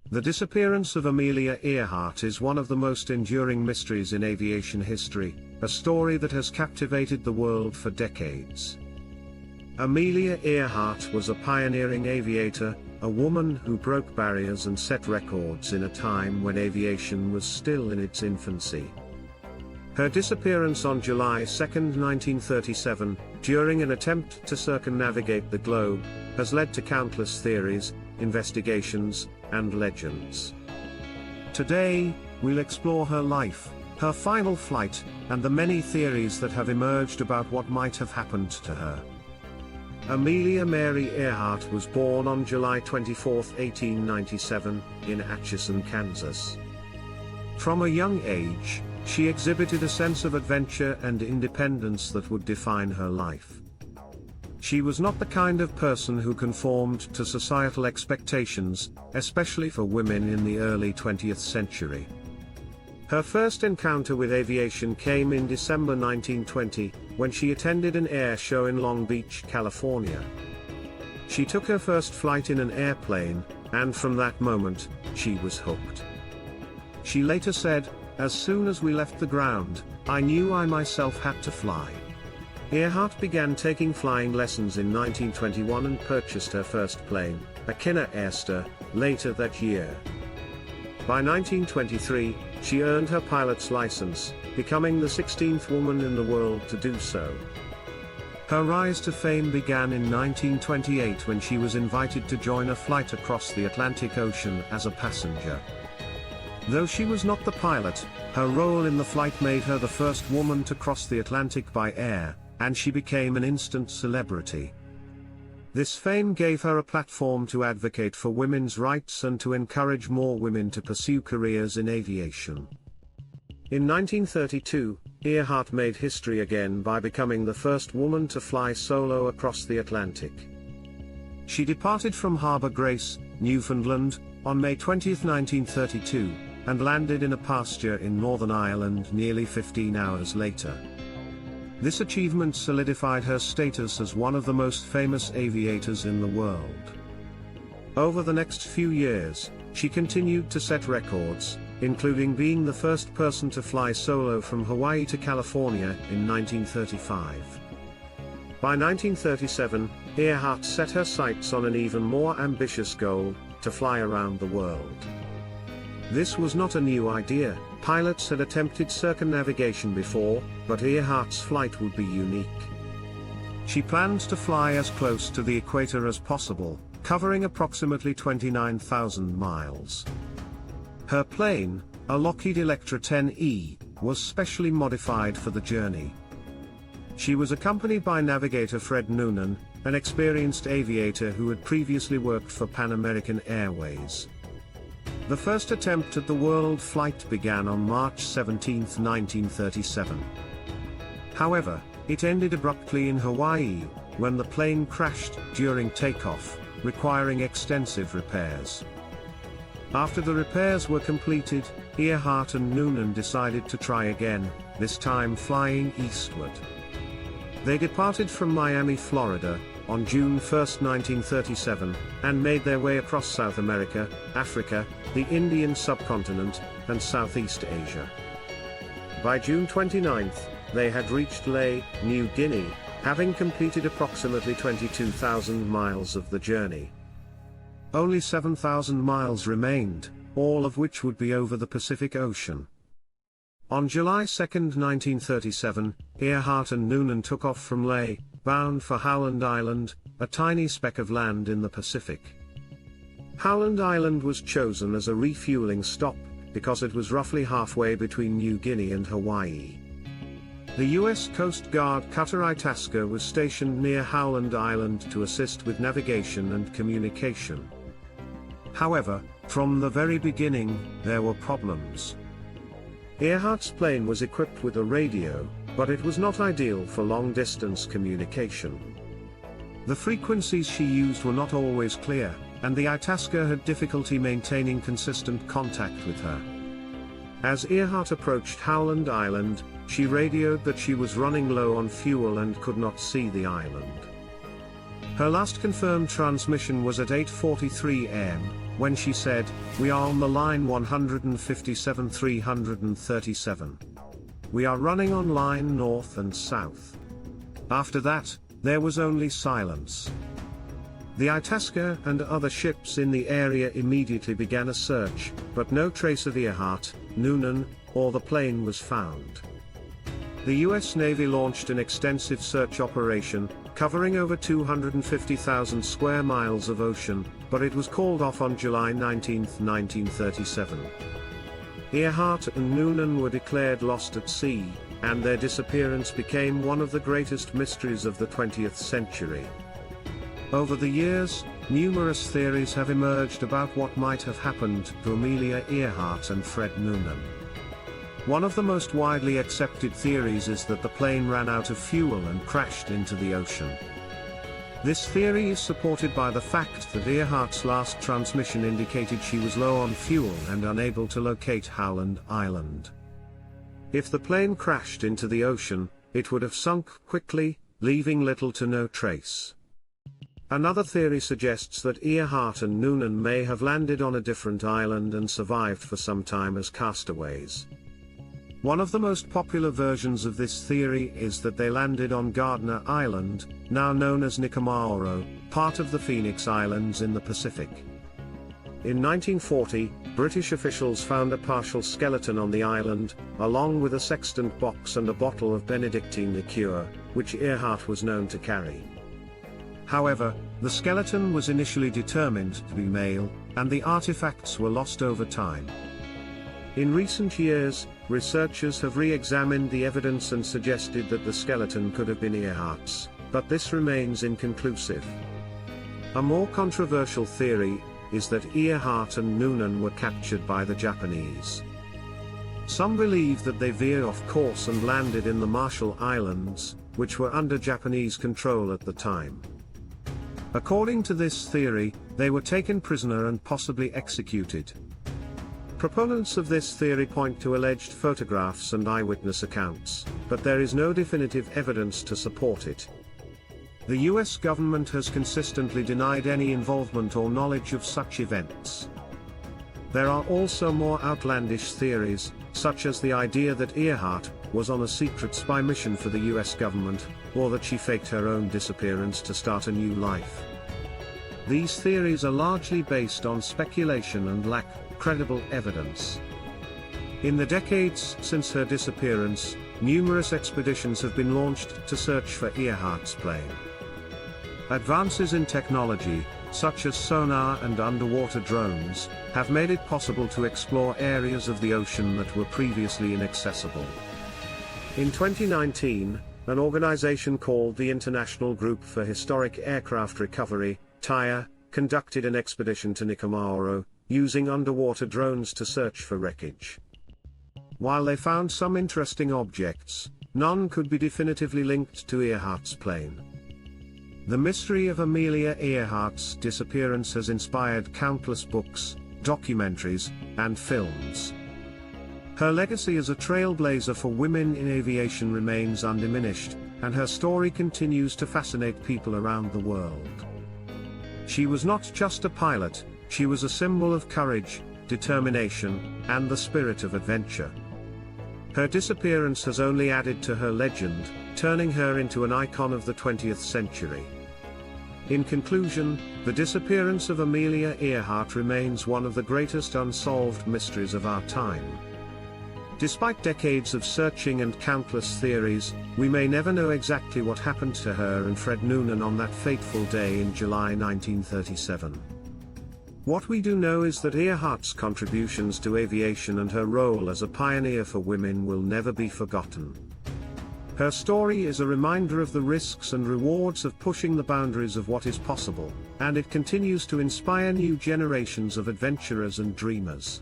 The disappearance of Amelia Earhart is one of the most enduring mysteries in aviation history, a story that has captivated the world for decades. Amelia Earhart was a pioneering aviator, a woman who broke barriers and set records in a time when aviation was still in its infancy. Her disappearance on July 2, 1937, during an attempt to circumnavigate the globe, has led to countless theories, investigations, and legends. Today, we'll explore her life, her final flight, and the many theories that have emerged about what might have happened to her. Amelia Mary Earhart was born on July 24, 1897, in Atchison, Kansas. From a young age, she exhibited a sense of adventure and independence that would define her life. She was not the kind of person who conformed to societal expectations, especially for women in the early 20th century. Her first encounter with aviation came in December 1920, when she attended an air show in Long Beach, California. She took her first flight in an airplane, and from that moment, she was hooked. She later said, "As soon as we left the ground, I knew I myself had to fly." Earhart began taking flying lessons in 1921 and purchased her first plane, a Kinner Airster, later that year. By 1923, she earned her pilot's license, becoming the 16th woman in the world to do so. Her rise to fame began in 1928 when she was invited to join a flight across the Atlantic Ocean as a passenger. Though she was not the pilot, her role in the flight made her the first woman to cross the Atlantic by air, and she became an instant celebrity. This fame gave her a platform to advocate for women's rights and to encourage more women to pursue careers in aviation. In 1932, Earhart made history again by becoming the first woman to fly solo across the Atlantic. She departed from Harbour Grace, Newfoundland, on May 20, 1932, and landed in a pasture in Northern Ireland nearly 15 hours later. This achievement solidified her status as one of the most famous aviators in the world. Over the next few years, she continued to set records, including being the first person to fly solo from Hawaii to California in 1935. By 1937, Earhart set her sights on an even more ambitious goal, to fly around the world. This was not a new idea. Pilots had attempted circumnavigation before, but Earhart's flight would be unique. She planned to fly as close to the equator as possible, covering approximately 29,000 miles. Her plane, a Lockheed Electra 10E, was specially modified for the journey. She was accompanied by navigator Fred Noonan, an experienced aviator who had previously worked for Pan American Airways. The first attempt at the world flight began on March 17, 1937. However, it ended abruptly in Hawaii, when the plane crashed during takeoff, requiring extensive repairs. After the repairs were completed, Earhart and Noonan decided to try again, this time flying eastward. They departed from Miami, Florida, on June 1, 1937, and made their way across South America, Africa, the Indian subcontinent, and Southeast Asia. By June 29, they had reached Lae, New Guinea, having completed approximately 22,000 miles of the journey. Only 7,000 miles remained, all of which would be over the Pacific Ocean. On July 2, 1937, Earhart and Noonan took off from Lae, bound for Howland Island, a tiny speck of land in the Pacific. Howland Island was chosen as a refueling stop, because it was roughly halfway between New Guinea and Hawaii. The U.S. Coast Guard cutter Itasca was stationed near Howland Island to assist with navigation and communication. However, from the very beginning, there were problems. Earhart's plane was equipped with a radio, but it was not ideal for long-distance communication. The frequencies she used were not always clear, and the Itasca had difficulty maintaining consistent contact with her. As Earhart approached Howland Island, she radioed that she was running low on fuel and could not see the island. Her last confirmed transmission was at 8:43 am, when she said, "We are on the line 157-337. We are running on line north and south." After that, there was only silence. The Itasca and other ships in the area immediately began a search, but no trace of Earhart, Noonan, or the plane was found. The US Navy launched an extensive search operation, covering over 250,000 square miles of ocean, but it was called off on July 19, 1937. Earhart and Noonan were declared lost at sea, and their disappearance became one of the greatest mysteries of the 20th century. Over the years, numerous theories have emerged about what might have happened to Amelia Earhart and Fred Noonan. One of the most widely accepted theories is that the plane ran out of fuel and crashed into the ocean. This theory is supported by the fact that Earhart's last transmission indicated she was low on fuel and unable to locate Howland Island. If the plane crashed into the ocean, it would have sunk quickly, leaving little to no trace. Another theory suggests that Earhart and Noonan may have landed on a different island and survived for some time as castaways. One of the most popular versions of this theory is that they landed on Gardner Island, now known as Nicamaoro, part of the Phoenix Islands in the Pacific. In 1940, British officials found a partial skeleton on the island, along with a sextant box and a bottle of Benedictine liqueur, which Earhart was known to carry. However, the skeleton was initially determined to be male, and the artifacts were lost over time. In recent years, researchers have re-examined the evidence and suggested that the skeleton could have been Earhart's, but this remains inconclusive. A more controversial theory is that Earhart and Noonan were captured by the Japanese. Some believe that they veered off course and landed in the Marshall Islands, which were under Japanese control at the time. According to this theory, they were taken prisoner and possibly executed. Proponents of this theory point to alleged photographs and eyewitness accounts, but there is no definitive evidence to support it. The US government has consistently denied any involvement or knowledge of such events. There are also more outlandish theories, such as the idea that Earhart was on a secret spy mission for the US government, or that she faked her own disappearance to start a new life. These theories are largely based on speculation and lack credible evidence. In the decades since her disappearance, numerous expeditions have been launched to search for Earhart's plane. Advances in technology, such as sonar and underwater drones, have made it possible to explore areas of the ocean that were previously inaccessible. In 2019, an organization called the International Group for Historic Aircraft Recovery, TIRE, conducted an expedition to Nicamaoro, using underwater drones to search for wreckage. While they found some interesting objects, none could be definitively linked to Earhart's plane. The mystery of Amelia Earhart's disappearance has inspired countless books, documentaries, and films. Her legacy as a trailblazer for women in aviation remains undiminished, and her story continues to fascinate people around the world. She was not just a pilot, she was a symbol of courage, determination, and the spirit of adventure. Her disappearance has only added to her legend, turning her into an icon of the 20th century. In conclusion, the disappearance of Amelia Earhart remains one of the greatest unsolved mysteries of our time. Despite decades of searching and countless theories, we may never know exactly what happened to her and Fred Noonan on that fateful day in July 1937. What we do know is that Earhart's contributions to aviation and her role as a pioneer for women will never be forgotten. Her story is a reminder of the risks and rewards of pushing the boundaries of what is possible, and it continues to inspire new generations of adventurers and dreamers.